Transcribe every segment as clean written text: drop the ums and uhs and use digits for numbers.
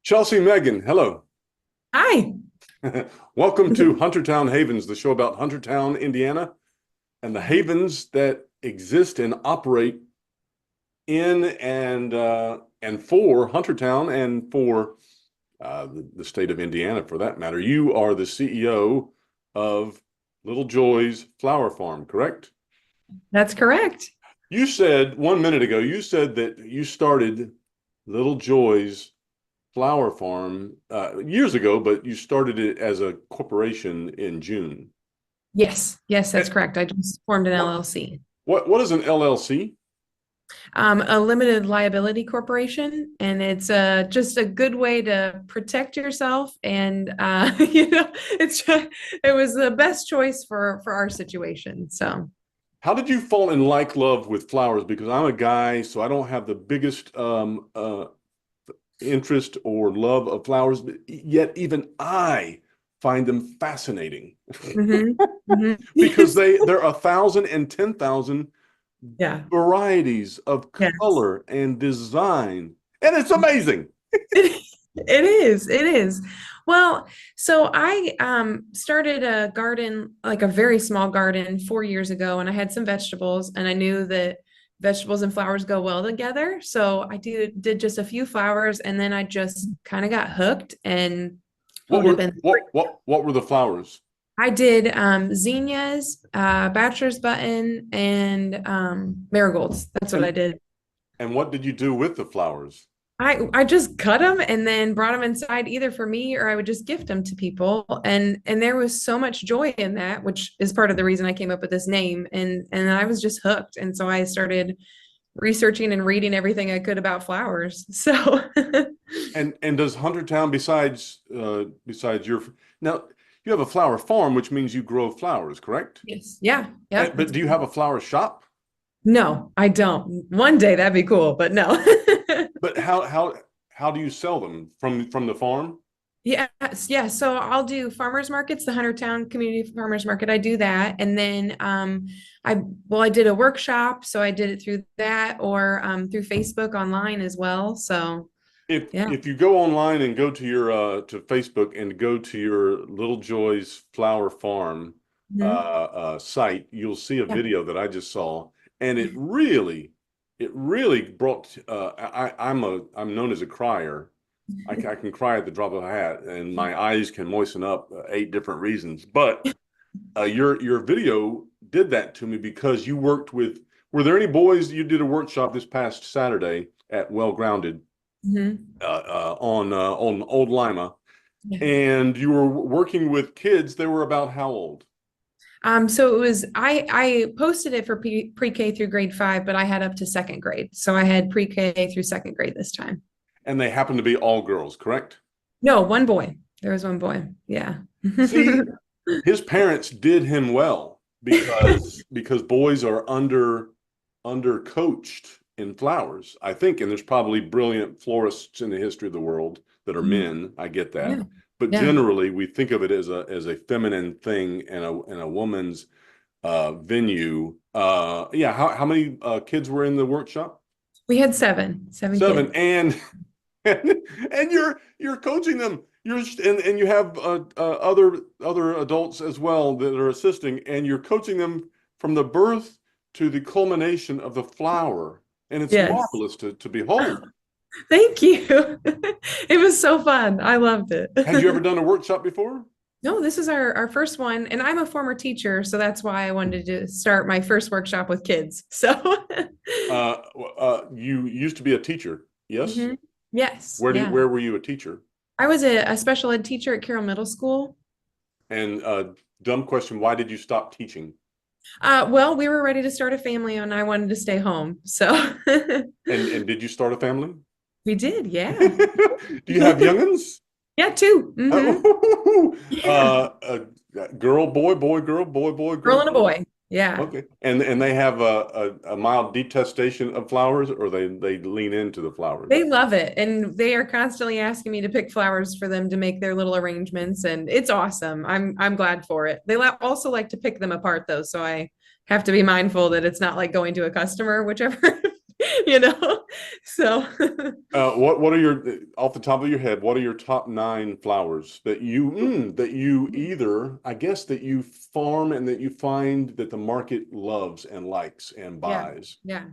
Chelsea Meighen, hello. Hi. Welcome to Huntertown Havens, the show about Huntertown, Indiana, and the havens that exist and operate in and for Huntertown and for the state of Indiana, for that matter. You are the CEO of Little Joy's Flower Farm, correct? That's correct. You said 1 minute ago, you said that you started Little Joy's Flower Farm years ago, but you started it as a corporation in June. Yes, that's And correct. I just formed an what LLC, what is an LLC? a limited liability corporation, and it's just a good way to protect yourself. And it was the best choice for our situation. So How did you fall in like love with flowers? Because I'm a guy, so I don't have the biggest interest or love of flowers, but yet even I find them fascinating hmm hmm because there are 1,000 and 10,000 yeah, varieties of yes. color and design, and it's amazing. It is. Well, so I started a garden, like a very small garden 4 years ago, and I had some vegetables, and I knew that vegetables and flowers go well together. So I did just a few flowers, and then I just kind of got hooked, and oh, What it have were been what were the flowers? I did zinnias, bachelor's button, and marigolds. That's what I And did. and what did you do with the flowers? I just cut them and then brought them inside either for me or I would just gift them to people. And there was so much joy in that, which is part of the reason I came up with this name. And I was just hooked. And so I started researching and reading everything I could about flowers. So And does Huntertown, besides your, now you have a flower farm, which means you grow flowers, correct? yes, yeah, yep. But do you have a flower shop? No, I don't. One day that'd be cool, but no. But how do you sell them from the farm? Yes, yeah. So I'll do farmers markets, the Huntertown Community Farmers Market. I do that. And then I did a workshop, so I did it through that or through Facebook online as well. So yeah. If you go online and go to your to Facebook and go to your Little Joy's Flower Farm Mhm. site, you'll see a Yeah. video that I just saw, and it really brought. I'm known as a crier. I can cry at the drop of a hat, and my eyes can moisten up 8 different reasons. But your video did that to me because you worked with. Were there any boys? You did a workshop this past Saturday at Well Grounded Mhm. on Old Lima, Yeah. and you were working with kids. They were about how old? So it was I posted it for pre-K through grade 5, but I had up to second grade. So I had pre-K through second grade this time. And they happened to be all girls, correct? No, one boy. There was one boy. Yeah. See, his parents did him well because boys are under coached in flowers, I think, and there's probably brilliant florists in the history of the world that are men. I get that, Yeah. but Yeah. generally we think of it as a feminine thing and a woman's venue. Yeah, how many kids were in the workshop? We had seven Seven, kids. and you're coaching them. And you have other adults as well that are assisting, and you're coaching them from the birth to the culmination of the flower, and it's Yes. marvelous to behold. Thank you. It was so fun. I loved it. Had you ever done a workshop before? No, this is our first one. And I'm a former teacher, so that's why I wanted to start my first workshop with kids. So You used to be a teacher, yes? Mhm. Yes, yeah. Where were you a teacher? I was a special ed teacher at Carroll Middle School. And dumb question, why did you stop teaching? Well, we were ready to start a family and I wanted to stay home. So And did you start a family? we did, yeah. Do you have youngins? Yeah, two. Yeah. Girl, boy, boy, girl, boy, boy, Girl girl, and a boy. boy. Yeah. Okay, and they have a mild detestation of flowers, or they lean into the flowers. They love it. And they are constantly asking me to pick flowers for them to make their little arrangements. And it's awesome. I'm glad for it. They also like to pick them apart though. So I have to be mindful that it's not like going to a customer, whichever you know? So What are your off the top of your head? What are your top 9 flowers that you either I guess that you farm and that you find that the market loves and likes and yeah, buys? yeah.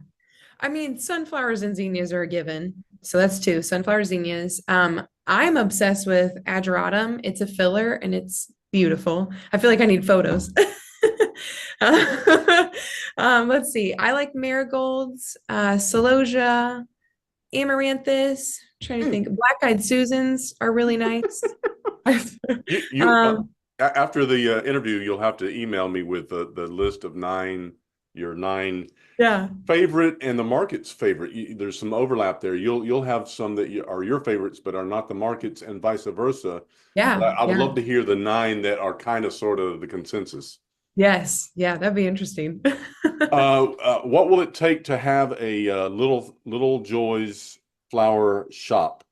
I mean, sunflowers and zinnias are a given. So that's two, sunflower zinnias. I'm obsessed with ageratum. It's a filler and it's beautiful. I feel like I need photos. Let's see. I like marigolds, celosia, amaranthus. Trying to Hmm. think. Black-eyed Susans are really nice. You Um, after the interview, you'll have to email me with the list of your 9 yeah, favorite and the market's favorite. There's some overlap there. You'll have some that are your favorites but are not the market's, and vice versa. But yeah, I would yeah. love to hear the 9 that are kind of sort of the consensus. Yes, yeah, that'd be interesting. What will it take to have a Little Joy's flower shop?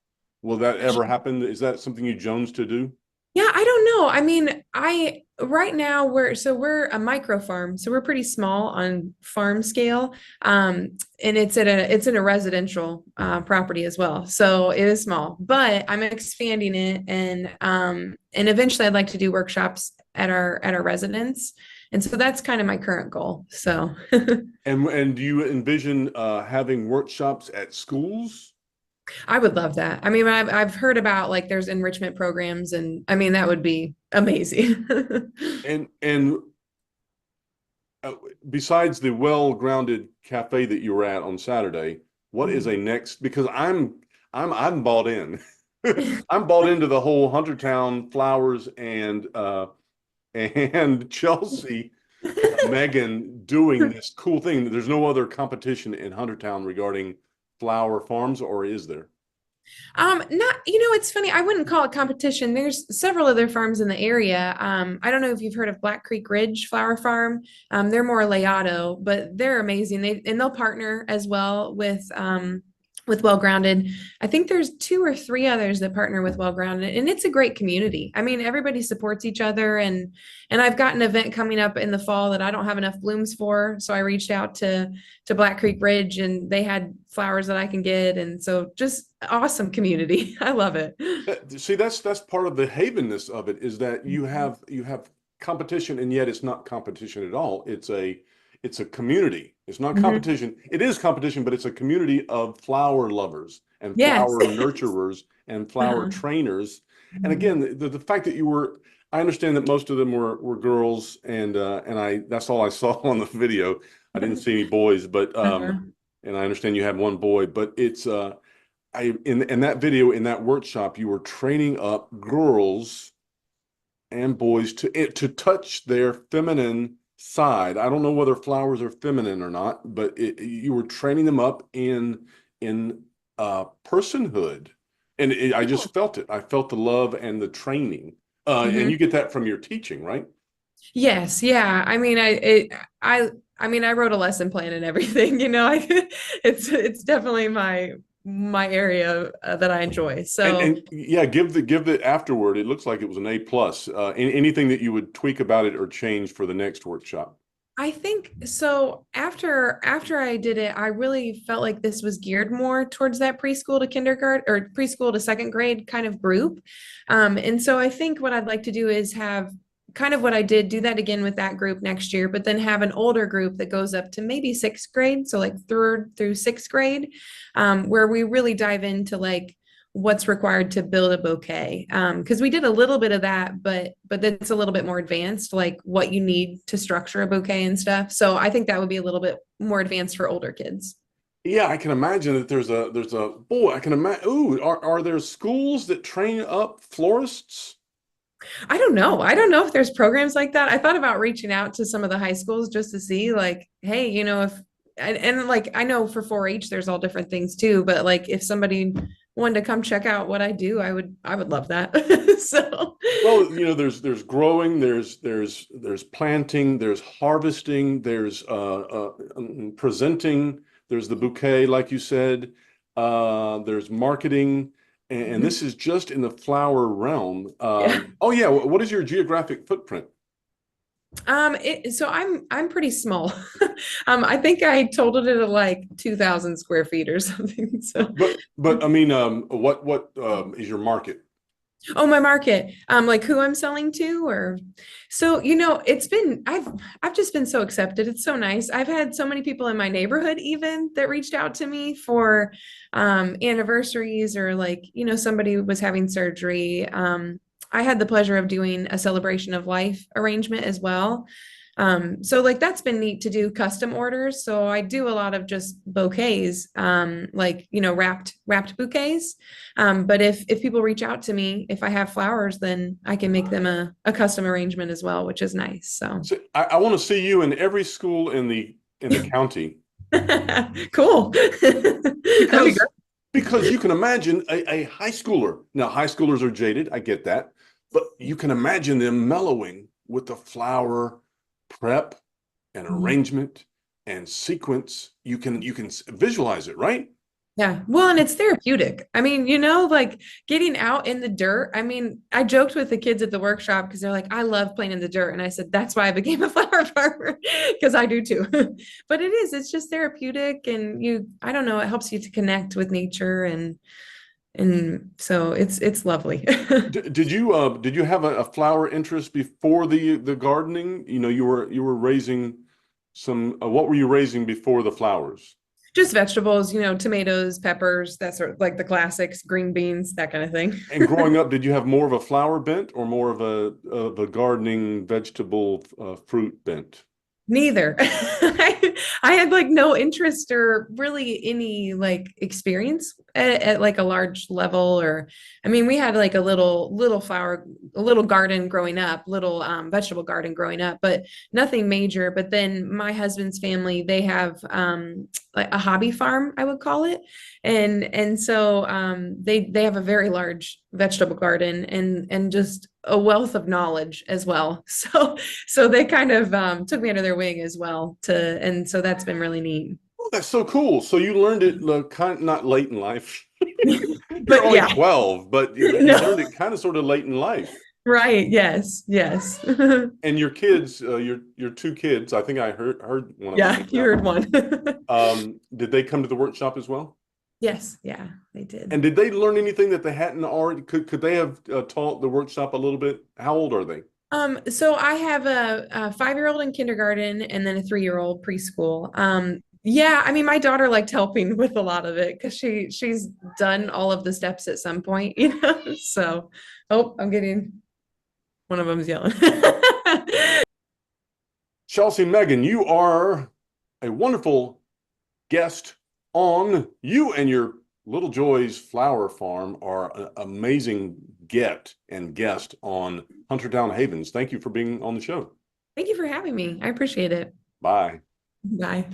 Will that ever happen? Is that something you Jones to do? Yeah, I don't know. I mean, I right now we're a micro farm, so we're pretty small on farm scale. And it's in a residential property as well. So it is small, but I'm expanding it and eventually I'd like to do workshops at our residence. And so that's kind of my current goal. So And do you envision having workshops at schools? I would love that. I mean, I've heard about like there's enrichment programs and I mean that would be amazing. And uh, besides the well-grounded cafe that you were at on Saturday, what is a next? Because I'm bought in. I'm bought into the whole Huntertown flowers and Chelsea Meighen doing this cool thing. There's no other competition in Huntertown regarding flower farms, or is there? Not, it's funny. I wouldn't call it competition. There's several other farms in the area. I don't know if you've heard of Black Creek Ridge Flower Farm. They're more layout, but they're amazing. They'll partner as well with Well Grounded. I think there's 2 or 3 others that partner with Well Grounded, and it's a great community. I mean, everybody supports each other, and I've got an event coming up in the fall that I don't have enough blooms for, so I reached out to Black Creek Ridge, and they had flowers that I can get, and so just awesome community. I love it. See, that's part of the havenness of it is that Mhm. you have competition, and yet it's not competition at all. It's a community. It's not Mhm. competition. It is competition, but it's a community of flower lovers and Yes. flower nurturers and flower Uh-huh. trainers. And Mhm. again, the fact that I understand that most of them were girls, and I that's all I saw on the video. I didn't see any boys, but Uh-huh. and I understand you had one boy, but it's in that video in that workshop you were training up girls and boys to touch their feminine side. I don't know whether flowers are feminine or not, but you were training them up in personhood, and I Cool. just felt it. I felt the love and the training, and Mhm. you get that from your teaching, right? Yes, yeah. I mean, I wrote a lesson plan and everything, it's definitely my area that I enjoy. So And yeah, give the afterward. It looks like it was an A plus. Anything that you would tweak about it or change for the next workshop? I think so after I did it, I really felt like this was geared more towards that preschool to kindergarten or preschool to second grade kind of group. And so I think what I'd like to do is have kind of what I did, do that again with that group next year, but then have an older group that goes up to maybe sixth grade, so like third through sixth grade, where we really dive into like what's required to build a bouquet. Because we did a little bit of that, but that's a little bit more advanced, like what you need to structure a bouquet and stuff. So I think that would be a little bit more advanced for older kids. Yeah, I can imagine that there's a boy. I can imagine. Ooh, are there schools that train up florists? I don't know. I don't know if there's programs like that. I thought about reaching out to some of the high schools just to see, like, hey, if and like I know for 4-H there's all different things too, but like if somebody wanted to come check out what I do, I would love that. So Well, there's growing, there's planting, there's harvesting, there's presenting, there's the bouquet, like you said, there's marketing, and this is just in the flower realm. yeah. Oh yeah, what is your geographic footprint? So I'm pretty small. I think I totaled it at like 2,000 square feet or something. So, But I mean, what is your market? oh, my market, like who I'm selling to, or so it's been I've just been so accepted. It's so nice. I've had so many people in my neighborhood even that reached out to me for anniversaries, or like somebody was having surgery. I had the pleasure of doing a celebration of life arrangement as well. So like that's been neat to do custom orders. So I do a lot of just bouquets, like wrapped bouquets. But if people reach out to me, if I have flowers, then I can make them a custom arrangement as well, which is nice. So So I want to see you in every school in the county cool. That'd be because great. you can imagine a high schooler. Now, high schoolers are jaded, I get that, but you can imagine them mellowing with the flower prep and Mhm. arrangement and sequence. You can visualize it, right? Yeah. Well, and it's therapeutic. I mean, like getting out in the dirt. I mean, I joked with the kids at the workshop because they're like, I love playing in the dirt. And I said, that's why I became a flower farmer because I do too. But it's just therapeutic, and I don't know, it helps you to connect with nature, and so it's lovely. Did you have a flower interest before the gardening? You were raising some. What were you raising before the flowers? Just vegetables, tomatoes, peppers, that sort of like the classics, green beans, that kind of thing. And growing up, did you have more of a flower bent or more of a gardening vegetable fruit bent? Neither. I had like no interest or really any like experience at like a large level, or I mean, we had like a little garden growing up, little vegetable garden growing up, but nothing major. But then my husband's family, they have like a hobby farm, I would call it. And so they have a very large vegetable garden, and just a wealth of knowledge as well. So they kind of took me under their wing as well, and so that's been really neat. Oh, that's so cool. So you learned it kind of not late in life. You're But only yeah, 12, but you learned no, it kind of sort of late in life. right, yes, yes. And your kids, your two kids, I think I heard one of them Yeah, mention you that. heard one. Did they come to the workshop as well? Yes, yeah, they did. And did they learn anything that they hadn't already? Could they have taught the workshop a little bit? How old are they? So I have a 5-year-old in kindergarten, and then a 3-year-old preschool. Yeah, I mean, my daughter liked helping with a lot of it because she's done all of the steps at some point, So, oh, I'm getting one of them's yelling. ChelseaMeighen, you are a wonderful guest on. You and your Little Joy's Flower Farm are an amazing guest on Huntertown Havens. Thank you for being on the show. Thank you for having me. I appreciate it. Bye. Bye.